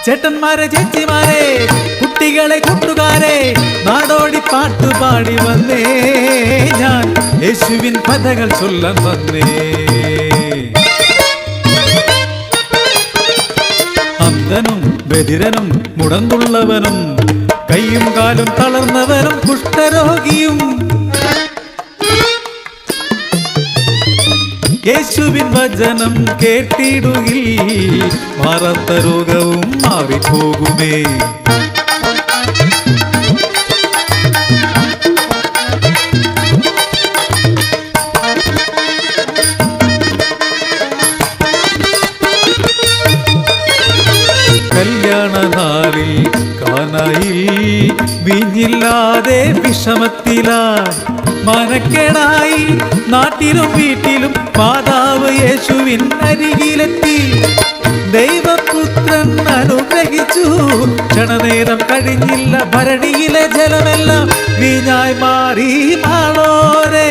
ചേട്ടന്മാരെ ചേച്ചിമാരെ കുട്ടികളെ കൂട്ടുകാരെ നാടോടി പാട്ടുപാടി വന്നേ ഞാൻ യേശുവിൻ കഥകൾ ചൊല്ലാൻ വന്നേ. അന്ധനും ബധിരനും മുടന്തുള്ളവനും കൈയും കാലും തളർന്നവനും കുഷ്ഠരോഗിയും യേശുവിൻ വചനം കേട്ടിടുകിൽ മാറാത്ത രോഗവും മാറിപ്പോകുമേ. കല്യാണനാളിൽ കാനായിൽ വീഞ്ഞില്ലാതെ വിഷമത്തിലായി മനക്കേടായി നാട്ടിലും വീട്ടിലും മാതാവ് യേശുവിൻ അരികിലെത്തി. ദൈവപുത്രൻ അനുഗ്രഹിച്ചു. ക്ഷണനേരം കഴിഞ്ഞില്ല ഭരണിയിലെ ജലമെല്ലാം വീഞ്ഞായി മാറി മാളോരെ.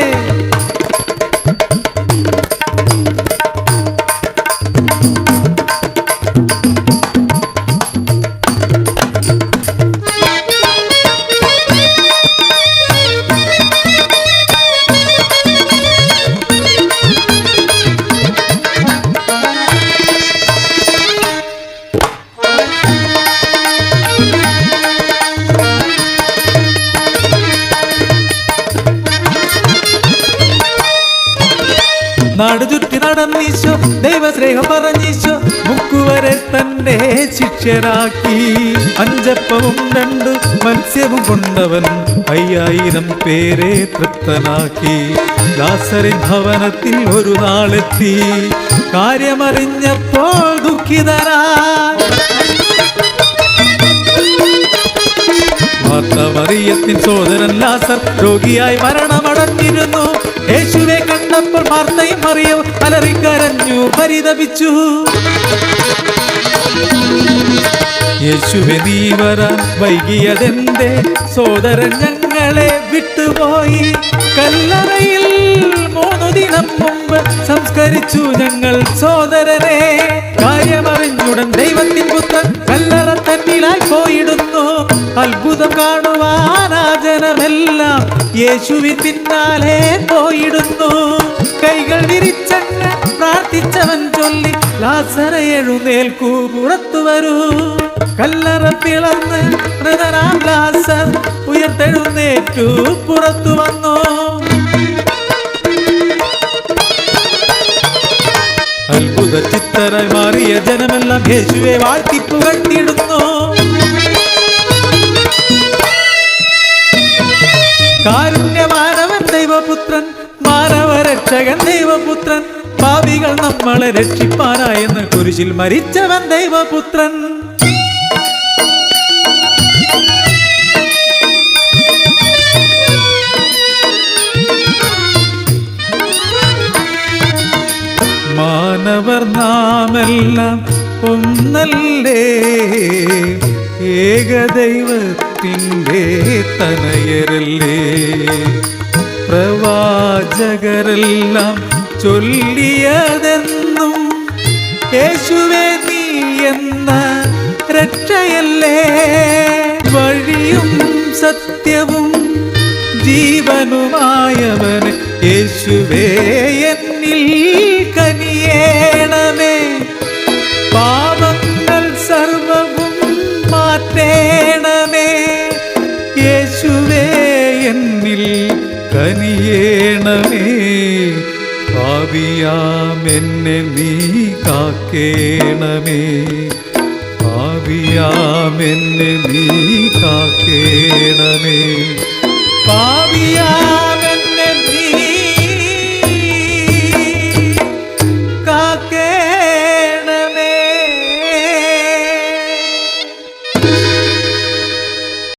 നാട് ചുറ്റി നടന്നീശോ ദൈവസ്നേഹം പറഞ്ഞീശോ മുക്കുവരെ തന്റെ ശിഷ്യരാക്കി. അഞ്ചപ്പവും 2 മത്സ്യവും കൊണ്ടവൻ 5000 പേരെ തൃപ്തനാക്കി. ലാസറിൻ ഭവനത്തിൽ ഒരു നാളെത്തി. കാര്യമറിഞ്ഞപ്പോൾ ദുഃഖിതരായി മറിയത്തിൻ സോദരൻ ലാസർ രോഗിയായി മരണമടഞ്ഞിരുന്നു. യേശുവെ കണ്ടപ്പോൾ മാർത്തയും മറിയവും അലറിക്കരഞ്ഞു പരിതപിച്ചു. യേശുവെ നീ വരാൻ വൈകിയതെന്റെ സോദരൻ ഞങ്ങളെ വിട്ടുപോയി. കല്ലറയിൽ 3 ദിനം മുമ്പ് സംസ്കരിച്ചു ഞങ്ങൾ സോദരനെ. കാര്യമറിഞ്ഞുടൻ ദൈവത്തിൻ പുത്രൻ കല്ലറ തന്നിലായി പോയിടുന്നു. അത്ഭുതം കാണുവാൻ ആ ജനമെല്ലാം യേശുവിൻ പിന്നാലെ പോയിടുന്നു. കൈകൾ വിരിച്ചങ്ങ് പ്രാർത്ഥിച്ചവൻ ചൊല്ലി ലാസറെ എഴുന്നേൽക്കൂ പുറത്തു വരൂ. കല്ലറ പിളർന്ന് മൃതനാം ലാസർ ഉയർത്തെഴുന്നേറ്റു പുറത്തു വന്നു. അത്ഭുത ചിത്തരായി മാറിയ ജനമെല്ലാം യേശുവെ വാഴ്ത്തി പുകഴ്ത്തിയിടുന്നു. കാരുണ്യവാനവൻ ദൈവപുത്രൻ മാനവരക്ഷകൻ ദൈവപുത്രൻ പാപികൾ നമ്മളെ രക്ഷിപ്പാനായെന്ന് കുരിശിൽ മരിച്ചവൻ ദൈവപുത്രൻ. മാനവർ നാമെല്ലാം ഒന്നല്ലേ ഏകദൈവത്തിൻ്റെ തനയരല്ലേ. പ്രവാചകരെല്ലാം ചൊല്ലിയതെന്നും യേശുവേ നീ എന്ന രക്ഷയല്ലേ. വഴിയും സത്യവും ജീവനുമായവൻ യേശുവേ എന്നിൽ കനിയേണമേ. പാപങ്ങൾ സർവവും മാറ്റേണമേ. യേശുവേ എന്നിൽ കനിയേണമേ. പാപിയാമെന്നെ നീ കാക്കേണമേ. പാപിയാമെന്നെ നീ കാക്കേണമേ. പാപിയാമെന്നെ നീ